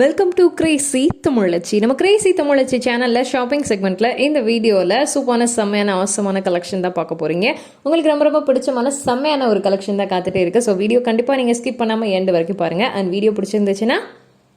Welcome to Crazy தமிழச்சி. நம்ம Crazy தமிழச்சி சேனலில் shopping செக்மெண்ட்டில் இந்த வீடியோவில் சூப்பரான செம்மையான அவசரமான கலெக்ஷன் தான் பார்க்க போகிறீங்க. உங்களுக்கு ரொம்ப ரொம்ப பிடிச்சமான செம்மையான ஒரு கலெக்ஷன் தான் காத்துட்டே இருக்குது. ஸோ வீடியோ கண்டிப்பாக நீங்கள் ஸ்கிப் பண்ணாமல் எண்டு வரைக்கும் பாருங்கள். அண்ட் வீடியோ பிடிச்சிருந்துச்சுன்னா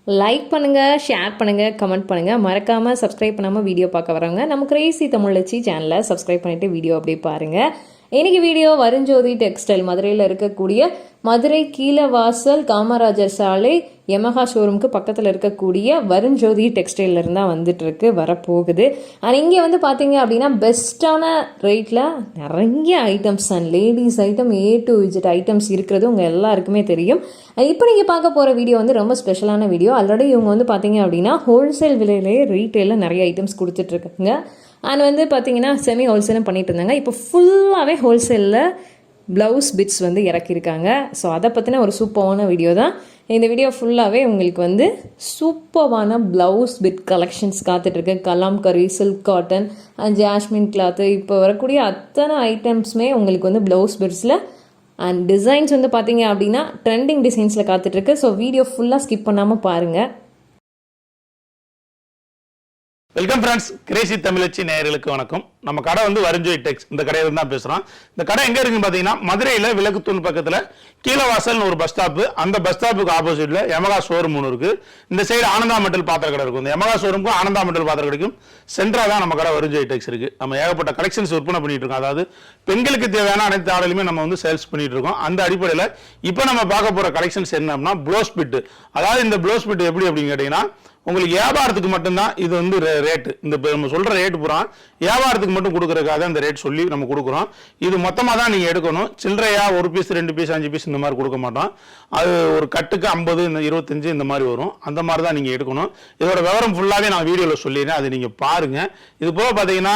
லைக் பண்ணுங்கள், ஷேர் பண்ணுங்கள், கமெண்ட் பண்ணுங்கள். மறக்காமல் சப்ஸ்கிரைப் பண்ணாமல் வீடியோ பார்க்க வரவங்க நம்ம கிரேசி தமிழச்சி சேனலை சப்ஸ்கிரைப் பண்ணிவிட்டு வீடியோ அப்படியே பாருங்கள். இன்னைக்கு வீடியோ வருஞ்சோதி டெக்ஸ்டைல் மதுரையில் இருக்கக்கூடிய மதுரை கீழவாசல் காமராஜர் சாலை யமஹா ஷோரூமுக்கு பக்கத்தில் இருக்கக்கூடிய வருஞ்சோதி டெக்ஸ்டைலில் இருந்தால் வந்துட்டுருக்கு வரப்போகுது. அண்ட் இங்கே வந்து பார்த்தீங்க அப்படின்னா பெஸ்ட்டான ரேட்டில் நிறைய items and ladies item A to Z items இருக்கிறது உங்கள் எல்லாருக்குமே தெரியும். இப்போ நீங்கள் பார்க்க போகிற வீடியோ வந்து ரொம்ப ஸ்பெஷலான வீடியோ. ஆல்ரெடி இவங்க வந்து பார்த்தீங்க அப்படின்னா ஹோல்சேல் விலையிலேயே ரீட்டெயிலில் நிறைய ஐட்டம்ஸ் கொடுத்துட்ருக்காங்க. அண்ட் வந்து பார்த்தீங்கன்னா செமி ஹோல்சேலும் பண்ணிட்டு இருந்தாங்க. இப்போ ஃபுல்லாகவே ஹோல்சேலில் ப்ளவுஸ் பிட்ஸ் வந்து இறக்கியிருக்காங்க. ஸோ அதை பற்றின ஒரு சூப்பரான வீடியோ தான் இந்த வீடியோ. ஃபுல்லாகவே உங்களுக்கு வந்து சூப்பரான ப்ளவுஸ் பிட் கலெக்ஷன்ஸ் காத்துட்ருக்கு. Kalamkari, silk cotton and jasmine cloth, இப்போ வரக்கூடிய அத்தனை ஐட்டம்ஸுமே உங்களுக்கு வந்து ப்ளவுஸ் பிட்ஸில் அண்ட் டிசைன்ஸ் வந்து பார்த்தீங்க அப்படின்னா ட்ரெண்டிங் டிசைன்ஸில் காத்துட்ருக்கு. ஸோ வீடியோ ஃபுல்லாக ஸ்கிப் பண்ணாமல் பாருங்கள். வெல்கம் ஃப்ரெண்ட்ஸ், கிரேசி தமிழச்சி நேயர்களுக்கு வணக்கம். நம்ம கடை வந்து வருஞ்சோதி டெக்ஸ், இந்த கடையில தான் பேசுறோம். இந்த கடை எங்க இருக்குன்னு பாத்தீங்கன்னா மதுரையில விளக்குத்தூண் பக்கத்துல கீழவாசல் ஒரு பஸ் ஸ்டாப், அந்த பஸ் ஸ்டாப்புக்கு ஆப்போசிட்ல யமகா ஷோரூம் ஒன்று இருக்கு. இந்த சைடு ஆனந்தா மெட்டல் பாத்திர கடை இருக்கும். இந்த யமகா ஷோரூமுக்கும் ஆனந்தா மெட்டல் பாத்திர கடைக்கும் சென்டரா தான் நம்ம கடை வருஞ்சோதி டெக்ஸ் இருக்கு. நம்ம ஏகப்பட்ட கலெக்ஷன்ஸ் விற்பனை பண்ணிட்டு இருக்கோம். அதாவது பெண்களுக்கு தேவையான அனைத்து ஆடையுமே நம்ம வந்து சேல்ஸ் பண்ணிட்டு இருக்கோம். அந்த அடிப்படையில் இப்போ நம்ம பார்க்க போற கலெக்ஷன்ஸ் என்னன்னா ப்ளவுஸ் பிட். அதாவது இந்த ப்ளவுஸ் பிட் எப்படி அப்படின்னு கேட்டீங்கன்னா உங்களுக்கு வியாபாரத்துக்கு மட்டும்தான் இது வந்து ரேட்டு. இந்த நம்ம சொல்ற ரேட்டு பூரா வியாபாரத்துக்கு மட்டும் கொடுக்கறதுக்காக அந்த ரேட் சொல்லி நம்ம கொடுக்குறோம். இது மொத்தமாக தான் நீங்கள் எடுக்கணும். சில்லறையா ஒரு பீஸ், 2 பீஸ், 5 பீஸ் இந்த மாதிரி கொடுக்க மாட்டோம். அது ஒரு கட்டுக்கு 50, 25 இந்த மாதிரி வரும். அந்த மாதிரி தான் நீங்கள் எடுக்கணும். இதோட விவரம் ஃபுல்லாகவே நான் வீடியோவில் சொல்லிடுறேன், அதை நீங்கள் பாருங்க. இது போக பார்த்தீங்கன்னா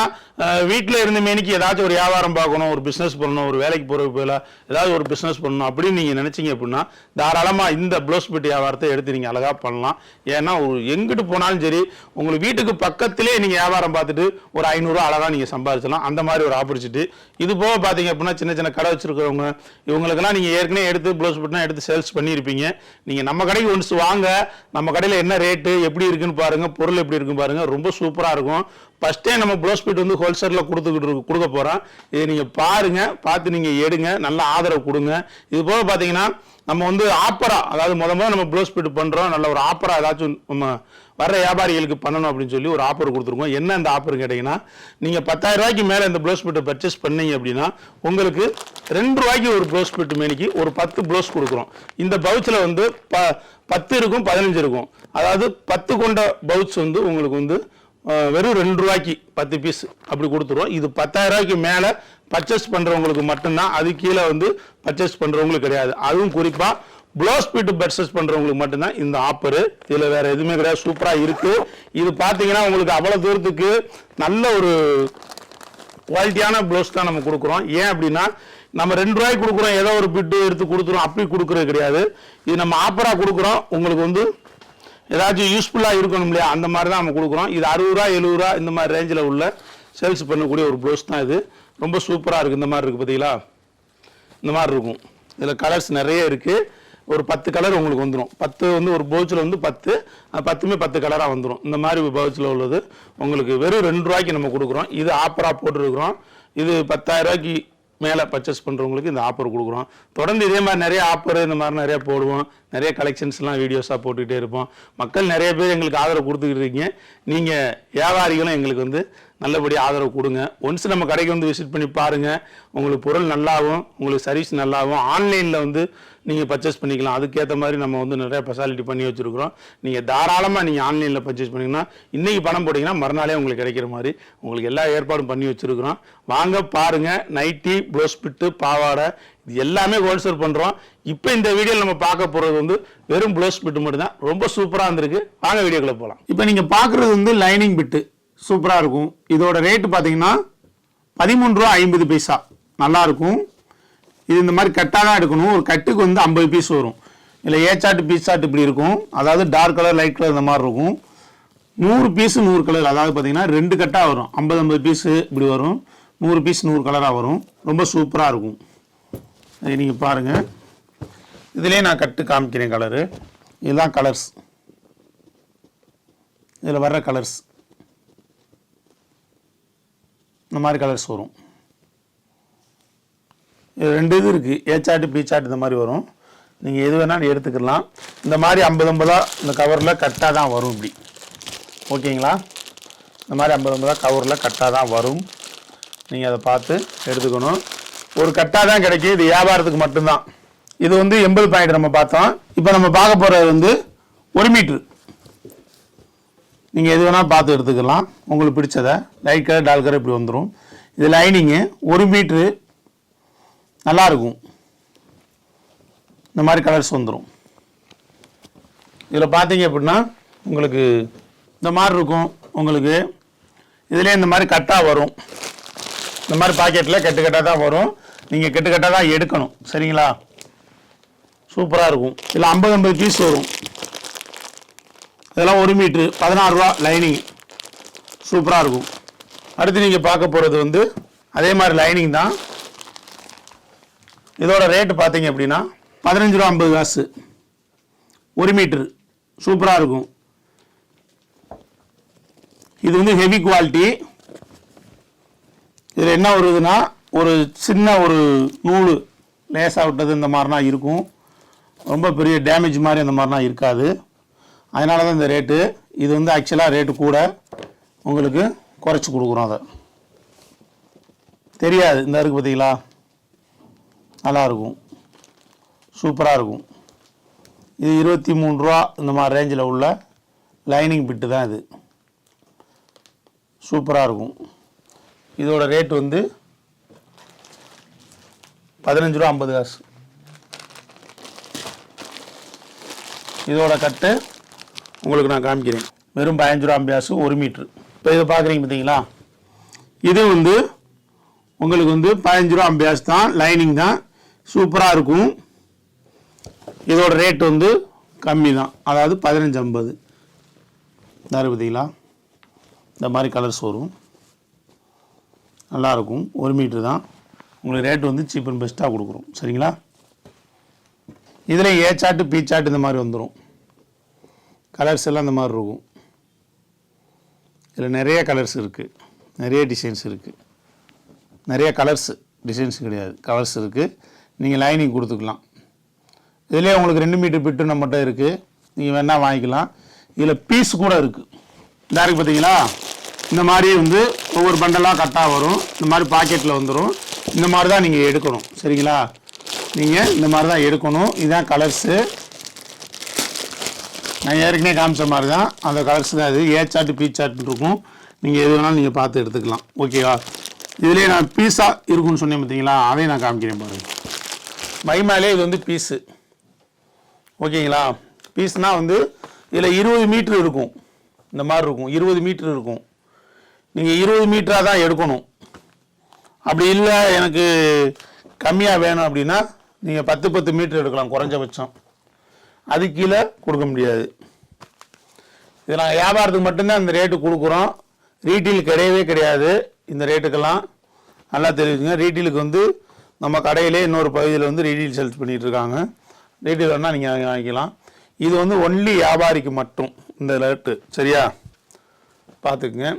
வீட்டில் இருந்து மேனிக்கு ஏதாச்சும் ஒரு வியாபாரம் பார்க்கணும், ஒரு பிஸ்னஸ் பண்ணணும், ஒரு வேலைக்கு போகிறதுக்கு போல ஏதாவது ஒரு பிஸ்னஸ் பண்ணணும் அப்படின்னு நீங்கள் நினைச்சீங்க அப்படின்னா தாராளமாக இந்த ப்ளவுஸ் பிட் வியாபாரத்தை எடுத்து நீங்கள் அழகாக பண்ணலாம். ஏன்னா ஒரு எங்கிட்டு போனாலும் சரி, உங்களுக்கு வீட்டுக்கு பக்கத்திலே நீங்க வியாபாரம் பார்த்துட்டு ஒரு 500 ரூபாய் அழகா நீங்க சம்பாதிச்சலாம். அந்த மாதிரி ஒரு ஆப்பர்ச்சுனிட்டி. இது போக பாத்தீங்க அப்படின்னா சின்ன சின்ன கடை வச்சிருக்கிறவங்க இவங்களுக்கெல்லாம் நீங்க ஏற்கனவே எடுத்து ப்ளவுஸ் பிட்னா எடுத்து சேல்ஸ் பண்ணியிருப்பீங்க. நீங்க நம்ம கடைக்கு ஒன்ஸ் வாங்க, நம்ம கடையில் என்ன ரேட்டு எப்படி இருக்குன்னு பாருங்க, பொருள் எப்படி இருக்குன்னு பாருங்க, ரொம்ப சூப்பரா இருக்கும். ஃபர்ஸ்ட் டைம் நம்ம ப்ளவுஸ் பிட் வந்து ஹோல்சேலில் கொடுக்க போறோம். இதை நீங்க பாருங்க, பார்த்து நீங்க எடுங்க, நல்ல ஆதரவு கொடுங்க. இது போக பாத்தீங்கன்னா நம்ம வந்து ஆப்பரா, அதாவது முதல்ல நம்ம ப்ளவுஸ் பிட் பண்றோம், நல்ல ஒரு ஆப்பரா ஏதாச்சும் நம்ம வர்ற வியாபாரிகளுக்கு பண்ணணும் அப்படின்னு சொல்லி ஒரு ஆஃபர் கொடுத்துருக்கோம். என்ன அந்த ஆஃபர் கேட்டீங்கன்னா, நீங்க 10,000 ரூபாய்க்கு மேல இந்த ப்ளவுஸ் பிட்டை பர்ச்சேஸ் பண்ணீங்க அப்படின்னா உங்களுக்கு 2 ரூபாய்க்கு ஒரு ப்ளவுஸ் பிட் மேனிக்கு ஒரு 10 ப்ளவுஸ் கொடுக்குறோம். இந்த பவுச்சில் வந்து 10 இருக்கும், 15 இருக்கும். அதாவது 10 கொண்ட பவுச் வந்து உங்களுக்கு வந்து வெறும் 2 ரூபாய்க்கு 10 பீஸ் அப்படி கொடுத்துருவோம். இது 10,000 ரூபாய்க்கு மேல பர்ச்சேஸ் பண்றவங்களுக்கு மட்டும்தான், அது கீழே வந்து பர்ச்சேஸ் பண்றவங்களுக்கு கிடையாது. அதுவும் குறிப்பா ப்ளவுஸ் பிட் பர்ச்சேஸ் பண்றவங்களுக்கு மட்டும்தான் இந்த ஆஃபர். இதுல வேற எதுவுமே கிடையாது. சூப்பரா இருக்கு. இது பாத்தீங்கன்னா உங்களுக்கு அவ்வளவு தூரத்துக்கு நல்ல ஒரு குவாலிட்டியான ப்ளவுஸ் தான் நம்ம கொடுக்குறோம். ஏன் அப்படின்னா நம்ம 2 ரூபாய்க்கு கொடுக்குறோம், ஏதோ ஒரு பிட்டு எடுத்து கொடுத்துரும் அப்படி கொடுக்கறது கிடையாது. இது நம்ம ஆஃபரா கொடுக்குறோம். உங்களுக்கு வந்து ஏதாச்சும் யூஸ்ஃபுல்லா இருக்கணும் இல்லையா, அந்த மாதிரி தான் நம்ம கொடுக்குறோம். இது 60 ரூபாய், 70 ரூபாய் இந்த மாதிரி ரேஞ்சில் உள்ள சேல்ஸ் பண்ணக்கூடிய ஒரு ப்ளவுஸ் தான் இது. ரொம்ப சூப்பரா இருக்கு. இந்த மாதிரி இருக்கு பார்த்தீங்களா, இந்த மாதிரி இருக்கும். இதுல கலர்ஸ் நிறைய இருக்கு. ஒரு 10 கலர் உங்களுக்கு வந்துடும். 10 வந்து ஒரு பவுச்சில் வந்து 10மே 10 கலராக வந்துடும். இந்த மாதிரி பவுச்சில் உள்ளது உங்களுக்கு வெறும் 2 ரூபாய்க்கு நம்ம கொடுக்குறோம். இது ஆப்பராக போட்டுருக்குறோம். இது 10,000 ரூபாய்க்கு மேலே பர்ச்சேஸ் பண்ணுறவங்களுக்கு இந்த ஆஃபர் கொடுக்குறோம். தொடர்ந்து இதே மாதிரி நிறைய ஆஃபர் இந்த மாதிரி நிறைய போடுவோம். நிறைய கலெக்ஷன்ஸ்லாம் வீடியோஸாக போட்டுக்கிட்டே இருப்போம். மக்கள் நிறைய பேர் எங்களுக்கு ஆதரவு கொடுத்துக்கிட்டு இருக்கீங்க. நீங்கள் வியாபாரிகளும் எங்களுக்கு வந்து நல்லபடியாக ஆதரவு கொடுங்க. ஒன்ஸ் நம்ம கடைக்கு வந்து விசிட் பண்ணி பாருங்கள். உங்களுக்கு பொருள் நல்லாவும், உங்களுக்கு சர்வீஸ் நல்லாவும், ஆன்லைனில் வந்து நீங்கள் பர்ச்சேஸ் பண்ணிக்கலாம். அதுக்கேற்ற மாதிரி நம்ம வந்து நிறைய ஃபெசிலிட்டி பண்ணி வச்சுருக்கிறோம். நீங்கள் தாராளமாக நீங்கள் ஆன்லைனில் பர்ச்சேஸ் பண்ணிங்கன்னா இன்றைக்கி பணம் போட்டிங்கன்னா மறுநாளே உங்களுக்கு கிடைக்கிற மாதிரி உங்களுக்கு எல்லா ஏற்பாடும் பண்ணி வச்சுருக்கிறோம். வாங்க பாருங்கள். நைட்டி, ப்ளவுஸ் பிட்டு, பாவாடை இது எல்லாமே ஹோல்சேல் பண்ணுறோம். இப்போ இந்த வீடியோவில் நம்ம பார்க்க போகிறது வந்து வெறும் ப்ளவுஸ் பிட்டு மட்டும்தான். ரொம்ப சூப்பராக இருந்திருக்கு. வாங்க வீடியோக்குள்ளே போகலாம். இப்போ நீங்கள் பார்க்குறது வந்து லைனிங் பிட்டு சூப்பராக இருக்கும். இதோட ரேட்டு பார்த்தீங்கன்னா 13.50 ரூபா. நல்லா இருக்கும். இது இந்த மாதிரி கட்டாக தான் எடுக்கணும். ஒரு கட்டுக்கு வந்து 50 பீஸ் வரும். இல்லை ஏ சாட்டு பீஸ் சாட்டு இப்படி இருக்கும். அதாவது டார்க் கலர், லைட் கலர் இந்த மாதிரி இருக்கும். 100 பீஸ் 100 கலர். அதாவது பார்த்தீங்கன்னா 2 கட்டாக வரும். 50 பீஸு இப்படி வரும். 100 பீஸ் 100 கலராக வரும். ரொம்ப சூப்பராக இருக்கும். நீங்கள் பாருங்கள். இதுலேயே நான் கட்டு காமிக்கிறேன் கலரு. இதுதான் கலர்ஸ். இதில் வர்ற கலர்ஸ் இந்த மாதிரி கலர்ஸ் வரும். இது 2 இது இருக்குது, ஏ சார்ட்டு பி சார்ட் இந்த மாதிரி வரும். நீங்கள் எது வேணாலும் எடுத்துக்கலாம். இந்த மாதிரி 50 இந்த கவரில் கட்டாக தான் வரும். இப்படி ஓகேங்களா? இந்த மாதிரி 50 கவரில் கட்டாக தான் வரும். நீங்கள் அதை பார்த்து எடுத்துக்கணும். ஒரு கட்டாக தான் கிடைக்கும். இது வியாபாரத்துக்கு மட்டும்தான். இது வந்து 80 பாயிண்ட் நம்ம பார்த்தோம். இப்போ நம்ம பார்க்க போகிறது வந்து 1 மீட்ரு. நீங்கள் எது வேணால் பார்த்து எடுத்துக்கலாம். உங்களுக்கு பிடிச்சதை லைட் கலர் டார்க் கலர் இப்படி வந்துடும். இது லைனிங்கு 1 மீட்ரு நல்லாயிருக்கும். இந்த மாதிரி கலர்ஸ் வந்துடும். இதில் பார்த்தீங்க அப்படின்னா உங்களுக்கு இந்த மாதிரி இருக்கும். உங்களுக்கு இதிலே இந்த மாதிரி கட்டாக வரும். இந்த மாதிரி பாக்கெட்டில் கட்டாக தான் வரும். நீங்கள் கட்டாக தான் எடுக்கணும். சரிங்களா? சூப்பராக இருக்கும். இதில் 50 பீஸ் வரும். இதெல்லாம் 1 மீட்ரு 16 ரூபா லைனிங். சூப்பராக இருக்கும். அடுத்து நீங்கள் பார்க்க போகிறது வந்து அதே மாதிரி லைனிங் தான். இதோட ரேட்டு பார்த்தீங்க அப்படின்னா 15 ரூபா 50 காசு 1 மீட்ரு. சூப்பராக இருக்கும். இது வந்து ஹெவி குவாலிட்டி. இதில் என்ன வருதுன்னா ஒரு சின்ன ஒரு நூல் லேசாக விட்டது இந்த மாதிரினா இருக்கும். ரொம்ப பெரிய டேமேஜ் மாதிரி அந்த மாதிரினா இருக்காது. அதனால தான் இந்த ரேட்டு. இது வந்து ஆக்சுவலாக ரேட்டு கூட உங்களுக்கு குறைச்சி கொடுக்குறோம். அதை தெரியாது. இந்த இருக்குது பார்த்தீங்களா? நல்லாயிருக்கும். சூப்பராக இருக்கும். இது 23 ரூபா இந்த மாதிரி ரேஞ்சில் உள்ள லைனிங் பிட்டு தான் இது. சூப்பராக இருக்கும். இதோட ரேட் வந்து 15 ரூபா 50 காசு. இதோட கட்டு உங்களுக்கு நான் காமிக்கிறேன். வெறும் 15 ரூபா 50 காசு 1 மீட்ரு. இப்போ இதை பார்க்குறீங்க பார்த்தீங்களா? இது வந்து உங்களுக்கு வந்து 15 ரூபா 50 காசு தான். லைனிங் தான். சூப்பராக இருக்கும். இதோட ரேட் வந்து கம்மி தான். அதாவது 15.50. பார்த்தீங்களா? இந்த மாதிரி கலர்ஸ் வரும். நல்லாயிருக்கும். 1 மீட்ரு தான். உங்களுக்கு ரேட் வந்து சீப் அண்ட் பெஸ்ட்டாக கொடுக்குறோம். சரிங்களா? இதில் ஏ சார்ட்டு பி சார்ட் இந்த மாதிரி வந்துடும். கலர்ஸ் எல்லாம் இந்த மாதிரி இருக்கும். இதில் நிறைய கலர்ஸ் இருக்குது, நிறைய டிசைன்ஸ் இருக்குது. நிறைய கலர்ஸ், டிசைன்ஸ் கிடையாது, கலர்ஸ் இருக்குது. நீங்கள் லைனிங் கொடுத்துக்கலாம். இதிலே உங்களுக்கு 2 மீட்டர் பிட்டு நம்மகிட்ட இருக்குது. நீங்கள் வேணால் வாங்கிக்கலாம். இதில் பீஸ் கூட இருக்குது. இந்த இருக்குது பார்த்தீங்களா? இந்த மாதிரி வந்து ஒவ்வொரு பண்டலாக கட்டாக வரும். இந்த மாதிரி பாக்கெட்டில் வந்துடும். இந்த மாதிரி தான் நீங்கள் எடுக்கணும். சரிங்களா? நீங்கள் இந்த மாதிரி தான் எடுக்கணும். இதுதான் கலர்ஸு. நான் ஏற்கனவே காமிச்ச மாதிரி தான் அந்த கலர்ஸ் தான். இது ஏ சார்ட்டு பி சார்ட்டு இருக்கும். நீங்கள் எது வேணாலும் நீங்கள் பார்த்து எடுத்துக்கலாம். ஓகேவா? இதுலேயே நான் பீஸாக இருக்குன்னு சொன்னேன் பார்த்தீங்களா? அதையும் நான் காமிக்கிறேன் பாருங்கள். மைமாலே இது வந்து பீஸு. ஓகேங்களா? பீஸ்னால் வந்து இதில் 20 மீட்ரு இருக்கும். இந்த மாதிரி இருக்கும். 20 மீட்ரு இருக்கும். நீங்கள் 20 மீட்டராக தான் எடுக்கணும். அப்படி இல்லை எனக்கு கம்மியாக வேணும் அப்படின்னா நீங்கள் 10 மீட்ரு எடுக்கலாம் குறைஞ்சபட்சம். அது கீழே கொடுக்க முடியாது. இது நான் வியாபாரத்துக்கு மட்டும்தான் இந்த ரேட்டு கொடுக்குறோம். ரீட்டெயில் கிடையவே கிடையாது இந்த ரேட்டுக்கெல்லாம். நல்லா தெரியுதுங்க. ரீட்டெயிலுக்கு வந்து நம்ம கடையிலே இன்னொரு பகுதியில் வந்து ரீட்டெயில் சேல்ஸ் பண்ணிகிட்டு இருக்காங்க. ரீட்டெயில் வேணால் நீங்கள் வாங்கிக்கலாம். இது வந்து ஒன்லி வியாபாரிக்கு மட்டும் இந்த ரேட்டு. சரியா? பார்த்துக்குங்க.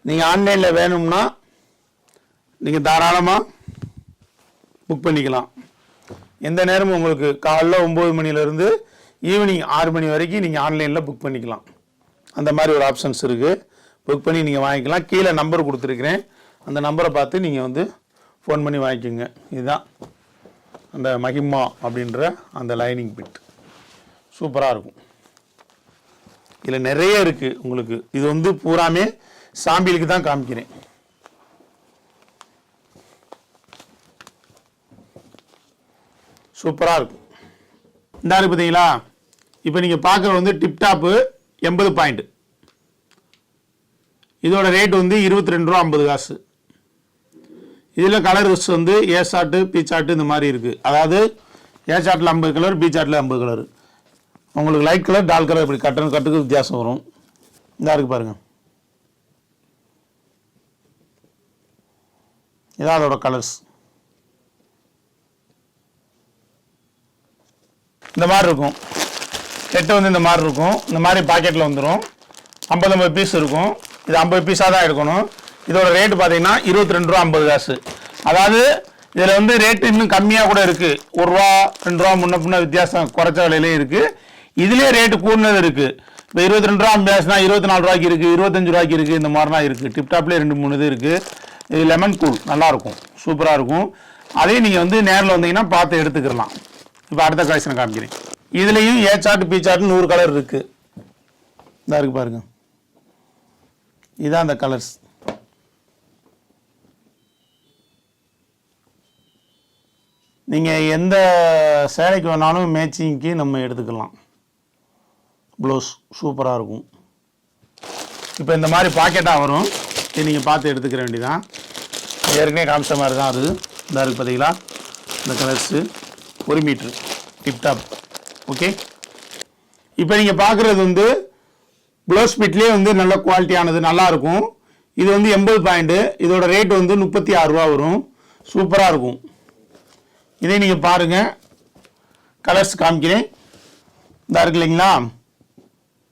நீங்கள் ஆன்லைனில் வேணும்னா நீங்கள் தாராளமாக புக் பண்ணிக்கலாம். எந்த நேரமும் உங்களுக்கு காலைல 9 மணிலேருந்து ஈவினிங் 6 மணி வரைக்கும் நீங்கள் ஆன்லைனில் புக் பண்ணிக்கலாம். அந்த மாதிரி ஒரு ஆப்ஷன்ஸ் இருக்குது. புக் பண்ணி நீங்கள் வாங்கிக்கலாம். கீழே நம்பர் கொடுத்துருக்குறேன். அந்த நம்பரை பார்த்து நீங்கள் வந்து ஃபோன் பண்ணி வாங்கிக்கோங்க. இதுதான் அந்த மகிமா அப்படின்ற அந்த லைனிங் பிட். சூப்பராக இருக்கும். இதில் நிறைய இருக்குது உங்களுக்கு. இது வந்து பூராமே சாம்பிளுக்கு தான் காமிக்கிறேன். சூப்பராக இருக்கும். இந்த இருக்குது பார்த்தீங்களா? இப்போ நீங்கள் பார்க்குறது வந்து டிப்டாப்பு 80 பாயிண்ட். இதோட ரேட் வந்து 22 ரூபா 50 காசு. இதில் கலர்ஸ் வந்து ஏ சார்ட்டு பி சார்ட்டு இந்த மாதிரி இருக்குது. அதாவது ஏ சார்ட்டில் 50 கலர், பி சார்ட்டில் 50 கலர். உங்களுக்கு லைட் கலர் டார்க் கலர் இப்படி கட்டுக்கு வித்தியாசம் வரும். இந்த இருக்குது பாருங்கள். இதான் அதோட கலர்ஸ். இந்த மாதிரி இருக்கும். கெட்டு வந்து இந்த மாதிரி இருக்கும். இந்த மாதிரி பாக்கெட்டில் வந்துடும். 50 பீஸ் இருக்கும். இது 50 பீஸாக தான் எடுக்கணும். இதோட ரேட்டு பார்த்தீங்கன்னா 22 ரூபா 50 காசு. அதாவது இதில் வந்து ரேட்டு இன்னும் கம்மியாக கூட இருக்குது. 1 ரூபா 2 ரூபா முன்ன பின்ன வித்தியாசம் குறைச்ச விலையிலே இருக்குது. இதுலேயே ரேட்டு கூடுனது இருக்குது. இப்போ 22 ரூபா 50 காசுனா 24 ரூபாய்க்கு இருக்குது, 25 ரூபாய்க்கு இருக்குது, இந்த மாதிரிலாம் இருக்குது. டிப்டாப்லேயே 2-3 இது இருக்குது. இது லெமன் கூல் நல்லாயிருக்கும், சூப்பராக இருக்கும். அதையும் நீங்கள் வந்து நேரில் வந்தீங்கன்னா பார்த்து எடுத்துக்கலாம். இப்போ அடுத்த கலெக்ஷனை காமிக்கிறேன். இதுலேயும் ஏ சார்ட் பி சார்ட் 100 கலர் இருக்குது. இதாக இருக்குது பாருங்க, இதான் அந்த கலர்ஸ். நீங்கள் எந்த சேலைக்கு வேணாலும் மேட்சிங்க்கு நம்ம எடுத்துக்கலாம். ப்ளவுஸ் சூப்பராக இருக்கும். இப்போ இந்த மாதிரி பாக்கெட்டாக வரும். இது நீங்கள் பார்த்து எடுத்துக்கிற வேண்டியதான். ஏற்கனவே காமிச்ச மாதிரி தான் அது. இதாக இருக்குது பார்த்தீங்களா, இந்த கலர்ஸு 1 மீட்ரு டிப்டாப். ஓகே, இப்போ நீங்கள் பார்க்குறது வந்து ப்ளவுஸ் பிட்லேயே வந்து நல்ல குவாலிட்டியானது, நல்லாயிருக்கும். இது வந்து 80 பாயிண்ட்டு. இதோட ரேட் வந்து 36 ரூபா வரும். சூப்பராக இருக்கும். இதை நீங்கள் பாருங்கள், கலர்ஸ் காமிக்கிறேன். இதாக இருக்கு இல்லைங்களா,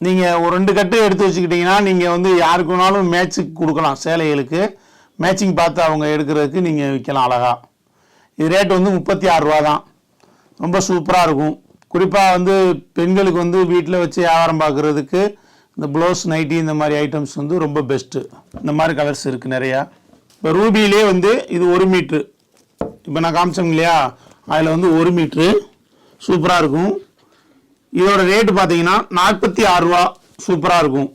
நீங்கள் ஒரு 2 கட்டு எடுத்து வச்சுக்கிட்டிங்கன்னா நீங்கள் வந்து யாருக்கு வேணாலும் மேட்சுக்கு கொடுக்கலாம். சேலைகளுக்கு மேட்சிங் பார்த்து அவங்க எடுக்கிறதுக்கு நீங்கள் விற்கலாம் அழகா. இது ரேட் வந்து 36 ரூபா தான். ரொம்ப சூப்பராக இருக்கும். குறிப்பாக வந்து பெண்களுக்கு வந்து வீட்டில் வச்சு வியாபாரம் பார்க்குறதுக்கு இந்த ப்ளவுஸ் நைட்டி இந்த மாதிரி ஐட்டம்ஸ் வந்து ரொம்ப பெஸ்ட்டு. இந்த மாதிரி கலர்ஸ் இருக்குது நிறையா. இப்போ ரூபியிலே வந்து இது 1 மீட்ரு. இப்போ நான் காமிச்சேங்க இல்லையா, அதில் வந்து 1 மீட்ரு சூப்பராக இருக்கும். இதோட ரேட்டு பார்த்தீங்கன்னா 46 ரூபா. சூப்பராக இருக்கும்.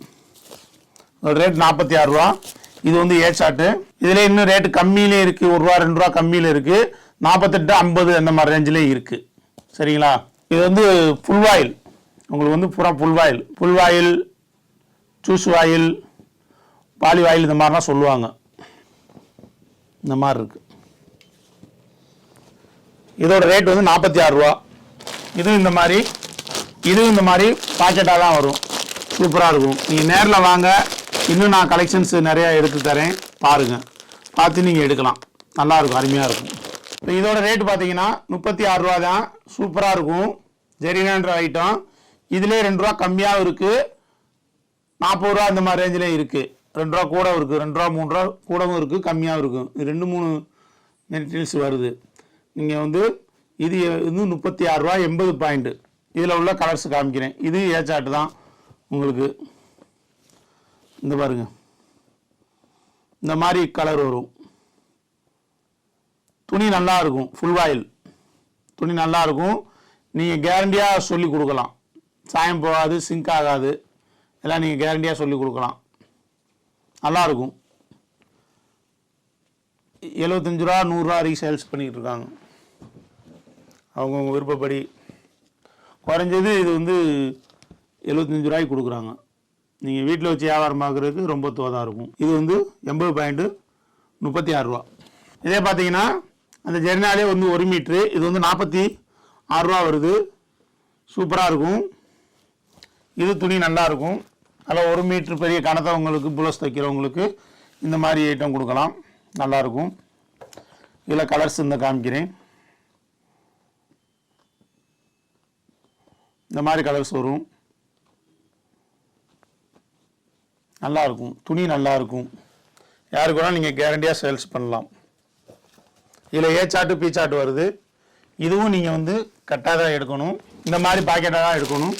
இதோட ரேட் 46 ரூபா. இது வந்து ஏ சார்ட்டு. இதில் இன்னும் ரேட்டு கம்மியிலே இருக்குது. 1 ரூபா 2 ரூபா கம்மியில் இருக்குது. 48 50 அந்த மாதிரி ரேஞ்சிலே இருக்குது. சரிங்களா, இது வந்து ஃபுல் ஆயில். உங்களுக்கு வந்து பூரா ஃபுல் ஆயில் சூஸ் ஆயில் பாலி ஆயில் இந்த மாதிரிலாம் சொல்லுவாங்க. இந்த மாதிரி இருக்குது. இதோட ரேட் வந்து 46 ரூபா. இதுவும் இந்த மாதிரி பாக்கெட்டாக தான் வரும். சூப்பராக இருக்கும். நீங்கள் நேரில் வாங்க, இன்னும் நான் கலெக்ஷன்ஸ் நிறையா எடுத்து தரேன். பாருங்கள், பார்த்து நீங்கள் எடுக்கலாம். நல்லாயிருக்கும், அருமையாக இருக்கும். இப்போ இதோட ரேட்டு பார்த்தீங்கன்னா 36 ரூபா தான். சூப்பராக இருக்கும். ஜெரினான்ற ஐட்டம். இதிலே 2 ரூபா கம்மியாகவும் இருக்குது, 40 ரூபா இந்த மாதிரி ரேஞ்சிலே இருக்குது. 2 ரூபா கூட இருக்குது, 2 ரூபா 3 ரூபா கூடவும் இருக்குது, கம்மியாகவும் இருக்கும். 2-3 மெட்டீரியல்ஸ் வருது. நீங்கள் வந்து இது வந்து 36 ரூபா 80 பாயிண்ட்டு. இதில் உள்ள கலர்ஸ் காமிக்கிறேன். இது ஏ சார்ட் தான் உங்களுக்கு. இந்த பாருங்க, இந்த மாதிரி கலர் வரும். துணி நல்லா இருக்கும். ஃபுல் ஆயில் துணி நல்லா இருக்கும். நீங்கள் கேரண்டியாக சொல்லி கொடுக்கலாம். சாயம் போகாது, சிங்க் ஆகாது. எல்லாம் நீங்கள் கேரண்டியாக சொல்லி கொடுக்கலாம். நல்லாயிருக்கும். 75 ரூபா 100 ரூபா வரைக்கும் சேல்ஸ் பண்ணிக்கிட்டு இருக்காங்க. அவங்கவுங்க விருப்பப்படி. குறைஞ்சது இது வந்து 75 ரூபாய்க்கு கொடுக்குறாங்க. நீங்கள் வீட்டில் வச்சு வியாபாரம் பார்க்குறதுக்கு ரொம்ப தோதாக இருக்கும். இது வந்து 80 பாயிண்ட்டு 36 ரூபா. இதே பார்த்தீங்கன்னா அந்த ஜெர்னாலே வந்து 1 மீட்ரு. இது வந்து 46 ரூபா வருது. சூப்பராக இருக்கும். இது துணி நல்லாயிருக்கும். அதில் 1 மீட்ரு பெரிய கணத்தவங்களுக்கு புலஸ் தைக்கிறவங்களுக்கு இந்த மாதிரி ஐட்டம் கொடுக்கலாம். நல்லாயிருக்கும். இதில் கலர்ஸ் இந்த காமிக்கிறேன். இந்த மாதிரி கலர்ஸ் வரும். நல்லாயிருக்கும். துணி நல்லாயிருக்கும். யாருக்கு வேணால் நீங்கள் கேரண்டியாக சேல்ஸ் பண்ணலாம். இதில் ஏ சார்ட்டு பி சார்ட் வருது. இதுவும் நீங்கள் வந்து கட்டாக தான் எடுக்கணும். இந்த மாதிரி பாக்கெட்டாக தான் எடுக்கணும்.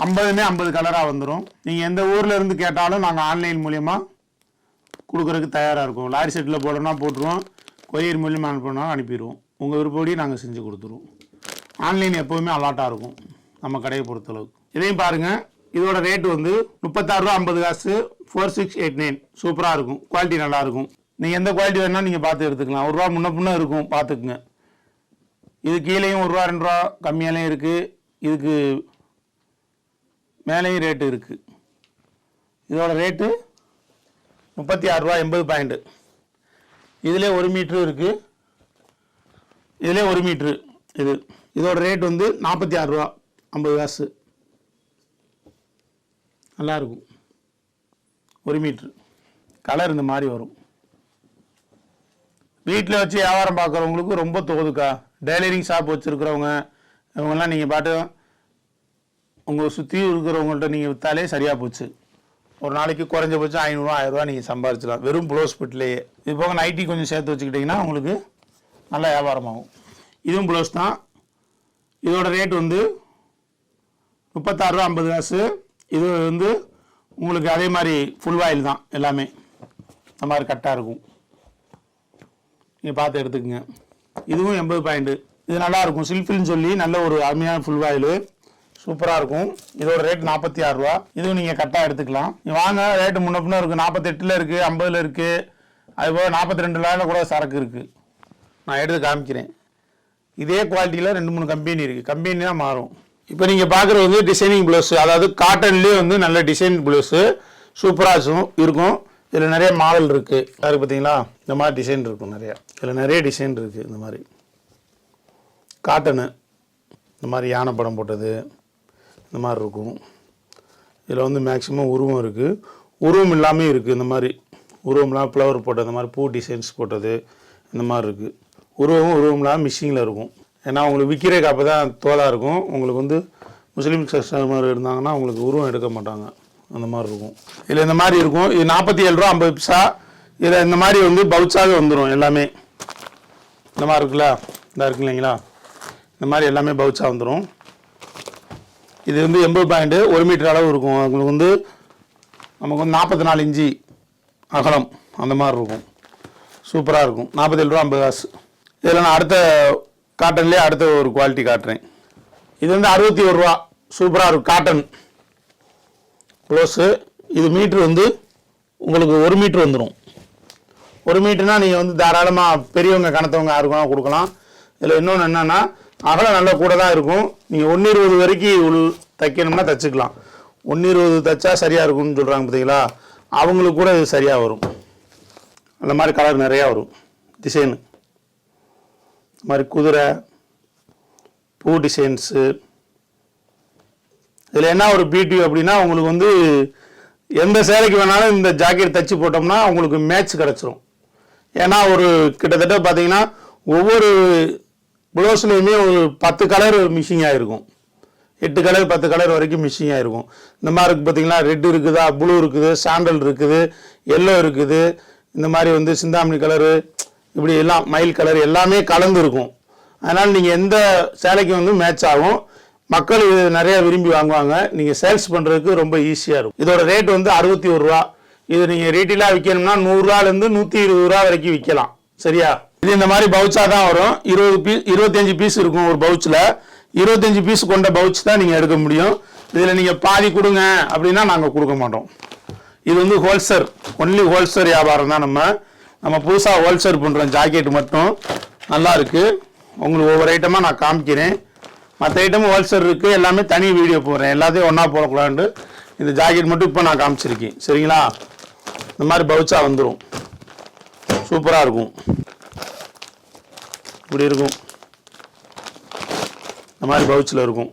50மே 50 கலராக வந்துடும். நீங்கள் எந்த ஊரில் இருந்து கேட்டாலும் நாங்கள் ஆன்லைன் மூலிமா கொடுக்குறதுக்கு தயாராக இருக்கும். லாரி செட்டில் போடணும்னா போட்டுருவோம், கொரியர் மூலியமாக அனுப்பினா அனுப்பிடுவோம். உங்கள் விருப்பப்படி நாங்கள் செஞ்சு கொடுத்துருவோம். ஆன்லைன் எப்போவுமே அலாட்டாக இருக்கும் நம்ம கடையை பொறுத்தளவுக்கு. இதையும் பாருங்கள். இதோட ரேட்டு வந்து 36 ரூபா 50 காசு. 4689. சூப்பராக இருக்கும். குவாலிட்டி நல்லாயிருக்கும். நீங்கள் எந்த குவாலிட்டி வேணால் நீங்கள் பார்த்து எடுத்துக்கலாம். 1 ரூபா முன்ன பின்ன இருக்கும், பார்த்துக்குங்க. இது கீழேயும் 1 ரூபா 2 ரூபா கம்மியாலையும் இருக்குது. இதுக்கு மேலேயும் ரேட்டு இருக்குது. இதோட ரேட்டு 36 ரூபா 80 பாயிண்ட்டு. இதிலே 1 மீட்ரு இருக்குது. இதிலே 1 மீட்ரு. இதோட ரேட் வந்து 46 ரூபா 50 காசு. நல்லாயிருக்கும். 1 மீட்ரு. கலர் இந்த மாதிரி வரும். வீட்டில் வச்சு வியாபாரம் பார்க்குறவங்களுக்கு ரொம்ப தோதுக்கா. டெய்லரிங் ஷாப் வச்சுருக்கிறவங்க இவங்கெல்லாம் நீங்கள் பாட்டு உங்களை சுற்றி இருக்கிறவங்கள்ட்ட நீங்கள் விற்றாலே சரியாக போச்சு. ஒரு நாளைக்கு குறைஞ்சபட்சம் 500 1000 ரூபா நீங்கள் சம்பாதிச்சலாம் வெறும் ப்ளவுஸ் பிட்லேயே. இது போக நைட்டி கொஞ்சம் சேர்த்து வச்சுக்கிட்டிங்கன்னா உங்களுக்கு நல்ல வியாபாரமாகும். இதுவும் ப்ளவுஸ் தான். இதோட ரேட் வந்து 36.50 ரூபா. இது வந்து உங்களுக்கு அதே மாதிரி ஃபுல் வாயில் தான் எல்லாமே. இந்த மாதிரி கட்டாக இருக்கும். நீங்கள் பார்த்து எடுத்துக்கங்க. இதுவும் 80 பாயிண்ட். இது நல்லாயிருக்கும். சில்ஃபில்னு சொல்லி நல்ல ஒரு அருமையான ஃபுல் வாயில் சூப்பராக இருக்கும். இதோட ரேட் 46 ரூபா. இதுவும் நீங்கள் கட்டாக எடுத்துக்கலாம். நீங்கள் வாங்க, ரேட்டு முன்ன பின்ன இருக்குது. 48 இருக்குது, 50 இருக்குது, அதுபோல் 42 கூட சரக்கு இருக்குது. நான் எடுத்து காமிக்கிறேன். இதே குவாலிட்டியில் 2-3 கம்பெனி இருக்குது. கம்பெனி தான் மாறும். இப்போ நீங்கள் பார்க்குறது வந்து டிசைனிங் ப்ளவுஸு, அதாவது காட்டன்லேயே வந்து நல்ல டிசைன் ப்ளவுஸு சூப்பராக இருக்கும். இதில் நிறைய மாடல் இருக்குது. யாருக்கு பார்த்தீங்களா, இந்த மாதிரி டிசைன் இருக்கும் நிறையா. இதில் நிறைய டிசைன் இருக்குது. இந்த மாதிரி காட்டனு, இந்த மாதிரி யானை படம் போட்டது, இந்த மாதிரி இருக்கும். இதில் வந்து மேக்ஸிமம் உருவம் இருக்குது, உருவம் இல்லாமல் இருக்குது. இந்த மாதிரி உருவம் இல்லாமல் ஃப்ளவர் போட்டது, இந்த மாதிரி பூ டிசைன்ஸ் போட்டது, இந்த மாதிரி இருக்குது. உருவம் இல்லாமல் மிஷினில் இருக்கும். ஏன்னா உங்களுக்கு விற்கிறதுக்கு அப்போ தான் தோலாக இருக்கும். உங்களுக்கு வந்து முஸ்லீம் கஸ்டமர் இருந்தாங்கன்னா உங்களுக்கு உருவம் எடுக்க மாட்டாங்க. அந்த மாதிரி இருக்கும். இதில் இந்த மாதிரி இருக்கும். இது 47.50 ரூபா. இதில் இந்த மாதிரி வந்து பவுச்சாகவே வந்துடும் எல்லாமே. இந்த மாதிரி இருக்குல்ல, இந்த இருக்கு இல்லைங்களா, இந்த மாதிரி எல்லாமே பவுச்சாக வந்துடும். இது வந்து 80 பாயிண்ட், 1 மீட்டர் அளவு இருக்கும். உங்களுக்கு வந்து நமக்கு வந்து 44 இன்ச்சு அகலம் அந்த மாதிரி இருக்கும். சூப்பராக இருக்கும். 47.50 ரூபா. இதில் நான் அடுத்த காட்டன்லேயே அடுத்த ஒரு குவாலிட்டி காட்டுறேன். இது வந்து 61 ரூபா. சூப்பராக இருக்கும். Cotton blouse. இது மீட்ரு வந்து உங்களுக்கு 1 மீட்ரு வந்துடும். 1 மீட்டர்னால் நீங்கள் வந்து தாராளமாக பெரியவங்க கணத்தவங்க யாருக்கும் கொடுக்கலாம். இதில் இன்னொன்று என்னென்னா அகலம் நல்லா கூட தான் இருக்கும். நீங்கள் 1.20 வரைக்கும் தைக்கணும்னா தைச்சிக்கலாம். 1.20 தைச்சா சரியாக இருக்கும்னு சொல்கிறாங்க பார்த்தீங்களா, அவங்களுக்கு கூட இது சரியாக வரும். அந்த மாதிரி கலர் நிறையா வரும். டிசைனு இந்த மாதிரி குதிரை பூ டிசைன்ஸு. இதில் என்ன ஒரு பியூட்டி அப்படின்னா, உங்களுக்கு வந்து எந்த சேலைக்கு வேணாலும் இந்த ஜாக்கெட் தைச்சி போட்டோம்னா உங்களுக்கு மேட்ச் கிடச்சிரும். ஏன்னா ஒரு கிட்டத்தட்ட பார்த்தீங்கன்னா ஒவ்வொரு ப்ளவுஸ்லேயுமே ஒரு 10 கலர் மிஷிங் ஆகிருக்கும். 8 கலர் 10 கலர் வரைக்கும் மிஷிங் ஆகிருக்கும். இந்த மாதிரி இருக்குது பார்த்தீங்களா, ரெட் இருக்குதா, ப்ளூ இருக்குது, சாண்டல் இருக்குது, எல்லோ இருக்குது, இந்த மாதிரி வந்து சிந்தாமணி கலரு, இப்படி எல்லாம் மயில் கலர் எல்லாமே கலந்து இருக்கும். அதனால் நீங்கள் எந்த சேலைக்கு வந்து மேட்ச் ஆகும். மக்கள் இது நிறைய விரும்பி வாங்குவாங்க. நீங்கள் சேல்ஸ் பண்ணுறதுக்கு ரொம்ப ஈஸியாக இருக்கும். இதோட ரேட் வந்து 61 ரூபா. இது நீங்கள் ரீட்டெயிலாக விற்கணும்னா 100 ரூபாலேருந்து 120 ரூபா வரைக்கும் விற்கலாம். சரியா? இது இந்த மாதிரி பவுச்சா தான் வரும். 25 பீஸ் இருக்கும் ஒரு பவுச்சில். 25 பீஸ் கொண்ட பவுச் தான் நீங்கள் எடுக்க முடியும். இதில் நீங்கள் பாதி கொடுங்க அப்படின்னா நாங்கள் கொடுக்க மாட்டோம். இது வந்து ஹோல்சேல், ஒன்லி ஹோல்சேல் வியாபாரம் தான். நம்ம புதுசாக ஹோல்சேல் பண்ணுறோம். ஜாக்கெட் மட்டும் நல்லா இருக்குது. உங்களுக்கு ஒவ்வொரு ஐட்டமாக நான் காமிக்கிறேன். மற்ற ஐட்டமும் ஹோல்சேல் இருக்குது. எல்லாமே தனி வீடியோ போடுறேன். எல்லாத்தையும் ஒன்றா போடக்கூடாது. இந்த ஜாக்கெட் மட்டும் இப்போ நான் காமிச்சிருக்கேன். சரிங்களா? இந்த மாதிரி பவுச்சா வந்துடும். சூப்பராக இருக்கும். இப்படி இருக்கும். இந்த மாதிரி பவுச்சில் இருக்கும்.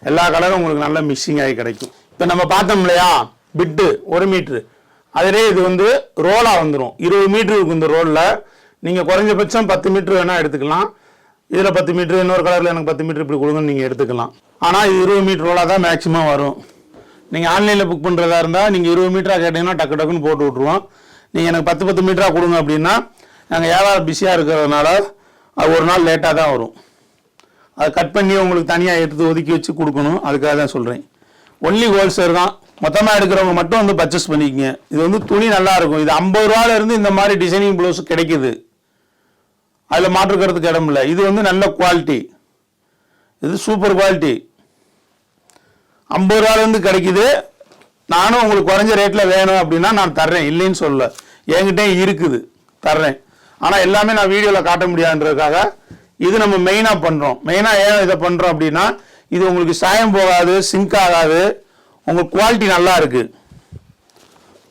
எல்லா கலரும் உங்களுக்கு நல்ல மிக்சிங் ஆகி கிடைக்கும். இப்போ நம்ம பார்த்தோம் இல்லையா, பிட்டு 1 மீட்ரு. அதிலே இது வந்து ரோலாக வந்துடும். 20 மீட்ரு இருக்கும் இந்த ரோலில். நீங்கள் குறைஞ்சபட்சம் 10 மீட்ரு வேணால் எடுத்துக்கலாம். இதில் 10 மீட்ரு, இன்னொரு கலரில் எனக்கு 10 மீட்ரு இப்படி கொடுங்கன்னு நீங்கள் எடுத்துக்கலாம். ஆனால் இது 20 மீட்ரு ரோலாக தான் மேக்ஸிமம் வரும். நீங்கள் ஆன்லைனில் புக் பண்ணுறதா இருந்தால் நீங்கள் 20 மீட்டராக கேட்டிங்கன்னா டக்குன்னு போட்டு விட்ருவோம். நீங்கள் எனக்கு 10 மீட்டராக கொடுங்க அப்படின்னா நாங்கள் வியாபாரம் பிஸியாக இருக்கிறதுனால அது ஒரு நாள் லேட்டாக தான் வரும். அதை கட் பண்ணி உங்களுக்கு தனியாக எடுத்து ஒதுக்கி வச்சு கொடுக்கணும். அதுக்காக தான் சொல்கிறேன். ஒன்லி ஹோல்சேல் தான். மொத்தமாக எடுக்கிறவங்க மட்டும் வந்து பர்ச்சேஸ் பண்ணிக்கங்க. இது வந்து துணி நல்லா இருக்கும். இது 50 ரூபாயிலிருந்து இந்த மாதிரி டிசைனிங் ப்ளவுஸ் கிடைக்குது. அதில் மாற்றுக்கிறதுக்கு இடம் இல்லை. இது வந்து நல்ல குவாலிட்டி. இது சூப்பர் குவாலிட்டி. 50 ரூபாயிலேருந்து கிடைக்குது. நானும் உங்களுக்கு குறைஞ்ச ரேட்டில் வேணும் அப்படின்னா நான் தர்றேன், இல்லைன்னு சொல்ல. என்கிட்ட இருக்குது, தர்றேன். ஆனால் எல்லாமே நான் வீடியோவில் காட்ட முடியாதுன்றதுக்காக இது நம்ம மெயினாக பண்ணுறோம். மெயினாக ஏன் இதை பண்ணுறோம் அப்படின்னா, இது உங்களுக்கு சாயம் போகாது, சிங்க் ஆகாது, உங்களுக்கு குவாலிட்டி நல்லா இருக்குது,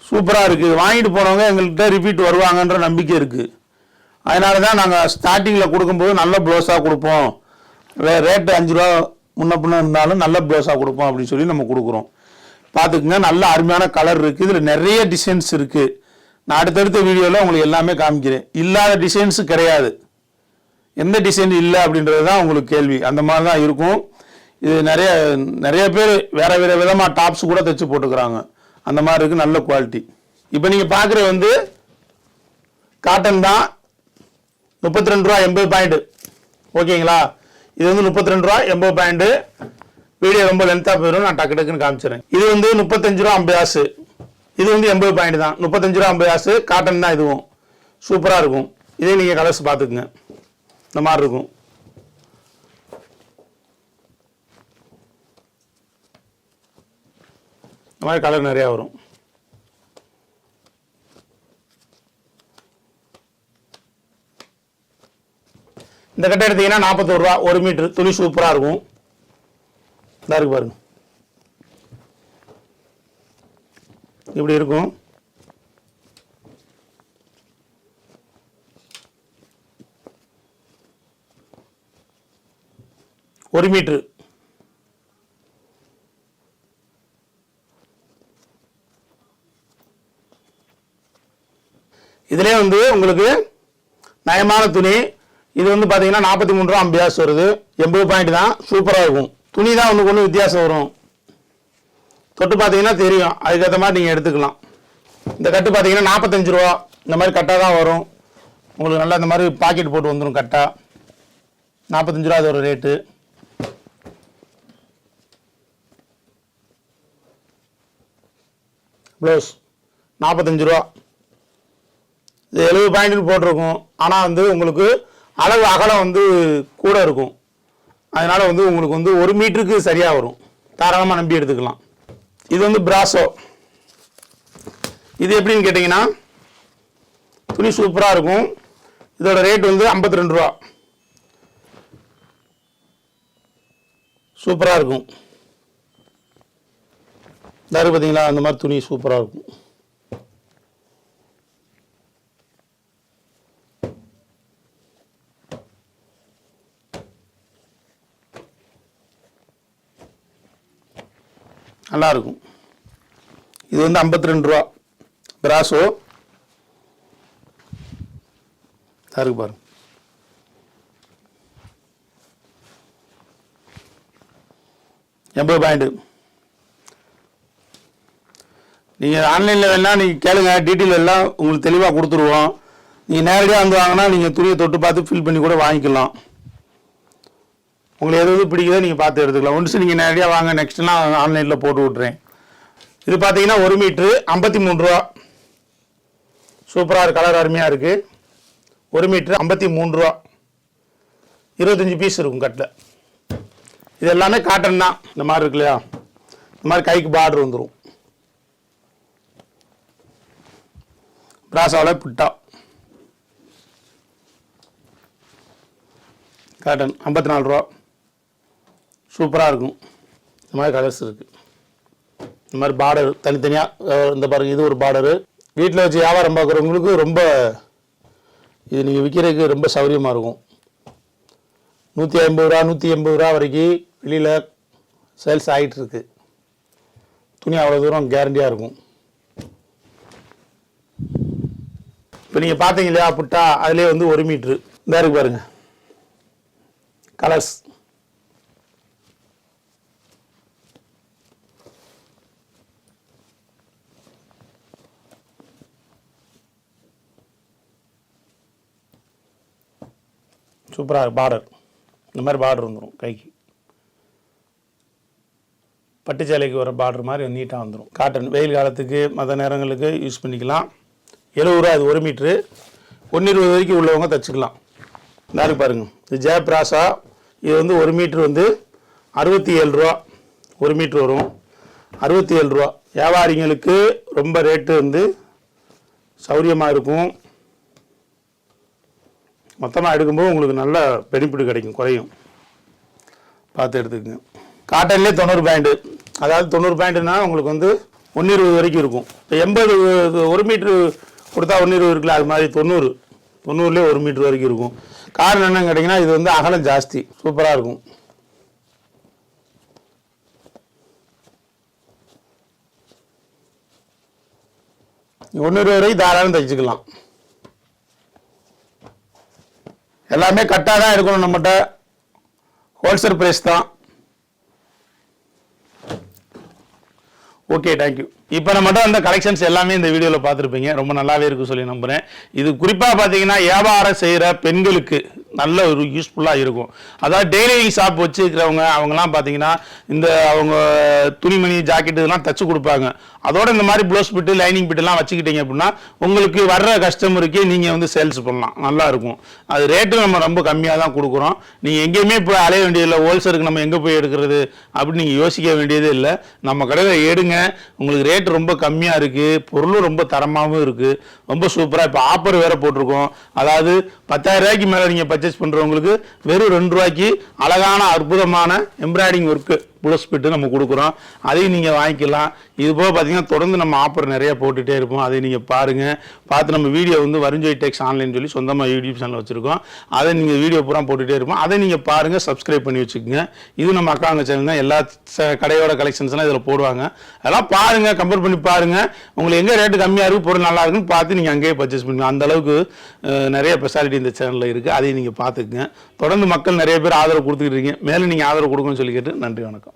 சூப்பராக இருக்குது. வாங்கிட்டு போனவங்க எங்கள்கிட்ட ரிப்பீட் வருவாங்கன்ற நம்பிக்கை இருக்குது. அதனால தான் நாங்கள் ஸ்டார்டிங்கில் கொடுக்கும்போது நல்ல ப்ளவுஸாக கொடுப்போம். ரேட்டு 5 ரூபா முன்ன பின்ன இருந்தாலும் நல்ல ப்ளவுஸாக கொடுப்போம் அப்படின்னு சொல்லி நம்ம கொடுக்குறோம். பார்த்துக்குங்க, நல்ல அருமையான கலர் இருக்குது. இதில் நிறைய டிசைன்ஸ் இருக்குது. நான் அடுத்தடுத்த வீடியோவில் உங்களுக்கு எல்லாமே காமிக்கிறேன். இல்லாத டிசைன்ஸு கிடையாது. எந்த டிசைன் இல்லை அப்படின்றது தான் உங்களுக்கு கேள்வி. அந்த மாதிரி தான் இருக்கும். இது நிறைய பேர் வேற வேற விதமாக டாப்ஸ் கூட தைச்சு போட்டுக்கிறாங்க. அந்த மாதிரி இருக்குது, நல்ல குவாலிட்டி. இப்போ நீங்கள் பார்க்குற வந்து காட்டன் தான். 32 ரூபா 80 பாயிண்ட். ஓகேங்களா? இது வந்து 32 ரூபா 80 பாயிண்ட். வீடியோ ரொம்ப லென்த்தாக போயிடும், நான் டக்கு டக்குன்னு காமிச்சிடுறேன். இது வந்து 35 ரூபா 50 காசு. இது வந்து 80 பாயிண்ட் தான். 35 ரூபா 50 காசு. காட்டன் தான். இதுவும் சூப்பராக இருக்கும். இதே நீங்கள் கலர்ஸ் பார்த்துக்குங்க. இந்த மாதிரி இருக்கும். இந்த மாதிரி கலர் நிறையா வரும். இந்த கட்டை எடுத்தீங்கன்னா 41 ரூபா 1 மீட்டர். துணி சூப்பராக இருக்கும். இந்த இருக்கு பாருங்க, இப்படி இருக்கும். ஒரு மீட்டர். இதுலேயே வந்து உங்களுக்கு நயமான துணி. இது வந்து பார்த்தீங்கன்னா 43 ரூபா 50 காசு வருது. 80 பாயிண்ட் தான். சூப்பராக இருக்கும். துணி தான் ஒன்று வித்தியாசம் வரும். தொட்டு பார்த்தீங்கன்னா தெரியும். அதுக்கேற்ற மாதிரி நீங்கள் எடுத்துக்கலாம். இந்த கட்டு பார்த்தீங்கன்னா 45 ரூபா. இந்த மாதிரி கட்டாக தான் வரும் உங்களுக்கு. நல்லா இந்த மாதிரி பாக்கெட் போட்டு வந்துடும் கட்டா. 45 ரூபா அது ஒரு ரேட்டு. ப்ளவுஸ் 45 ரூபா. இது 70 பாயிண்ட் போட்டிருக்கும். ஆனால் வந்து உங்களுக்கு அளவு அகலம் வந்து கூட இருக்கும். அதனால் வந்து உங்களுக்கு வந்து 1 மீட்டருக்கு சரியாக வரும். தாராளமாக நம்பி எடுத்துக்கலாம். இது வந்து பிராசோ. இது எப்படின்னு கேட்டிங்கன்னா துணி சூப்பராக இருக்கும். இதோட ரேட் வந்து 52 ரூபா. சூப்பராக இருக்கும். இதாரு பார்த்தீங்களா, அந்த மாதிரி துணி சூப்பராக இருக்கும். நல்லா இருக்கும். இது வந்து 52 ரூபா பிராசோ. இருக்கு பாருங்க. $80 பாயிண்ட். நீங்கள் ஆன்லைனில் வேணால் நீங்கள் கேளுங்க, டீட்டெயில் எல்லாம் உங்களுக்கு தெளிவாக கொடுத்துருவோம். நீங்கள் நேரடியாக வந்து வாங்கினா நீங்கள் துணியை தொட்டு பார்த்து ஃபில் பண்ணி கூட வாங்கிக்கலாம். உங்களுக்கு எது பிடிக்குதோ நீங்கள் பார்த்து எடுத்துக்கலாம். ஒன்ஸ் நீங்கள் நேரடியாக வாங்க, நெக்ஸ்ட் நான் ஆன்லைனில் போட்டு விட்றேன். இது பார்த்தீங்கன்னா 1 மீட்ரு 53 ரூபா. சூப்பராக இருக்குது, கலர் அருமையாக இருக்குது. 1 மீட்ரு 53 ரூபா. 25 பீஸ் இருக்கும் கட்டில். இது எல்லாமே காட்டன் தான். இந்த மாதிரி இருக்கு இல்லையா, இந்த மாதிரி கைக்கு பார்டர் வந்துடும். பிராசாவில் புட்டா காட்டன் 54 ரூபா. சூப்பராக இருக்கும். இந்த மாதிரி கலர்ஸ் இருக்குது. இந்த மாதிரி பார்டர் தனித்தனியாக இந்த பாருங்கள். இது ஒரு பார்டரு. வீட்டில் வச்சு வியாபாரம் பார்க்குறவங்களுக்கு ரொம்ப இது நீங்கள் விற்கிறதுக்கு ரொம்ப சௌகரியமாக இருக்கும். 150 ரூபா 180 ரூபா வரைக்கும் வெளியில் சேல்ஸ் ஆகிட்டுருக்கு. துணி அவ்வளோ தூரம் கேரண்டியாக இருக்கும். இப்போ நீங்கள் பார்த்தீங்க இல்லையா புட்டா, அதிலே வந்து 1 மீட்ரு. இந்த இருக்கு பாருங்கள் கலர்ஸ். சூப்பராக பார்டர். இந்த மாதிரி பார்டர் வந்துடும் கைக்கு. பட்டு சேலைக்கு வர பார்டர் மாதிரி நீட்டாக வந்துடும். காட்டன் வெயில் காலத்துக்கு மற்ற நேரங்களுக்கு யூஸ் பண்ணிக்கலாம். 70 ரூபா. இது 1 மீட்ரு. 120 வரைக்கும் உள்ளவங்க தைச்சிக்கலாம். இந்த இருக்கு பாருங்கள். இது ஜெயபிராசா. இது வந்து 1 மீட்ரு வந்து 67 ரூபா. 1 மீட்ரு வரும் 67 ரூபா. வியாபாரிங்களுக்கு ரொம்ப ரேட்டு வந்து சௌரியமாக இருக்கும். மொத்தமாக எடுக்கும்போது உங்களுக்கு நல்ல பெனிஃபிட் கிடைக்கும், குறையும். பார்த்து எடுத்துக்கோங்க. காட்டன்லேயே 90 பாயிண்ட். அதாவது 90 பாயிண்ட்னா உங்களுக்கு வந்து 120 வரைக்கும் இருக்கும். இப்போ 80 1 மீட்ரு கொடுத்தா 120 இருக்குல்ல, அது மாதிரி 90லேயே 1 மீட்ரு வரைக்கும் இருக்கும். காரணம் என்னன்னு கேட்டிங்கன்னா இது வந்து அகலம் ஜாஸ்தி. சூப்பராக இருக்கும். $120 வரைக்கும் தாராளம் தைச்சிக்கலாம். எல்லாமே கட்டாக தான் எடுக்கணும். நம்மகிட்ட ஹோல்சேல் ப்ரைஸ் தான். Okay, thank you. இப்போ நம்மகிட்ட வந்த கலெக்ஷன்ஸ் எல்லாமே இந்த வீடியோவில் பார்த்துருப்பீங்க. ரொம்ப நல்லாவே இருக்கும் சொல்லி நம்புகிறேன். இது குறிப்பாக பார்த்தீங்கன்னா வியாபாரம் செய்கிற பெண்களுக்கு நல்ல ஒரு யூஸ்ஃபுல்லாக இருக்கும். அதாவது டெய்லி ஷாப் வச்சுருக்கிறவங்க அவங்கலாம் பார்த்தீங்கன்னா இந்த அவங்க துணிமணி ஜாக்கெட் இதெல்லாம் தச்சு கொடுப்பாங்க. அதோட இந்த மாதிரி ப்ளவுஸ் பிட்டு லைனிங் பிட்டுலாம் வச்சுக்கிட்டீங்க அப்படின்னா உங்களுக்கு வர்ற கஸ்டமருக்கு நீங்கள் வந்து சேல்ஸ் பண்ணலாம், நல்லா இருக்கும். அது ரேட்டும் நம்ம ரொம்ப கம்மியாக தான் கொடுக்குறோம். நீங்கள் எங்கேயுமே போய் அலைய வேண்டியதில்லை. ஹோல்சேலுக்கு நம்ம எங்கே போய் எடுக்கிறது அப்படின்னு நீங்கள் யோசிக்க வேண்டியதே இல்லை. நம்ம கடையில் எடுங்க, உங்களுக்கு ரேட் ரொம்ப கம்மியாக இருக்குது, பொருளும் ரொம்ப தரமாகவும் இருக்குது, ரொம்ப சூப்பராக. இப்போ ஆஃபர் வேறு போட்டிருக்கோம். அதாவது 10,000 ரூபாய்க்கு மேலே நீங்கள் பர்ச்சேஸ் பண்ணுறவங்களுக்கு வெறும் 2 ரூபாய்க்கு அழகான அற்புதமான எம்ப்ராய்டிங் ஒர்க்கு ப்ளவுஸ் பிட்டு நம்ம கொடுக்குறோம். அதையும் நீங்கள் வாங்கிக்கலாம். இது போக பார்த்தீங்கன்னா தொடர்ந்து நம்ம ஆஃபர் நிறைய போட்டுகிட்டே இருப்போம். அதை நீங்கள் பாருங்கள். பார்த்து நம்ம வீடியோ வந்து வருஞ்சோய் டெக்ஸ் ஆன்லைன் சொல்லி சொந்தமாக யூடியூப் சேனல் வச்சுருக்கோம். அதை நீங்கள் வீடியோ பூரா போட்டுகிட்டே இருப்போம். அதை நீங்கள் பாருங்கள், சப்ஸ்கிரைப் பண்ணி வச்சுக்கோங்க. இது நம்ம அக்காங்க சேனல் தான். எல்லா கடையோட கலெக்ஷன்ஸ்லாம் இதில் போடுவாங்க. அதெல்லாம் பாருங்கள், கம்பேர் பண்ணி பாருங்கள். உங்களுக்கு எங்கே ரேட்டு கம்மியாக இருக்குது, பொருள் நல்லா இருக்குன்னு பார்த்து நீங்கள் அங்கேயே பர்ச்சேஸ் பண்ணுவீங்க. அந்தளவுக்கு நிறைய ஸ்பெஷாலிட்டி இந்த சேனலில் இருக்குது. அதையும் நீங்கள் பார்த்துக்குங்க. தொடர்ந்து மக்கள் நிறைய பேர் ஆதரவு கொடுத்துக்கிட்டு இருக்கீங்க. மேலும் நீங்கள் ஆதரவு கொடுக்கணும்னு சொல்லி கேட்டு நன்றி, வணக்கம்.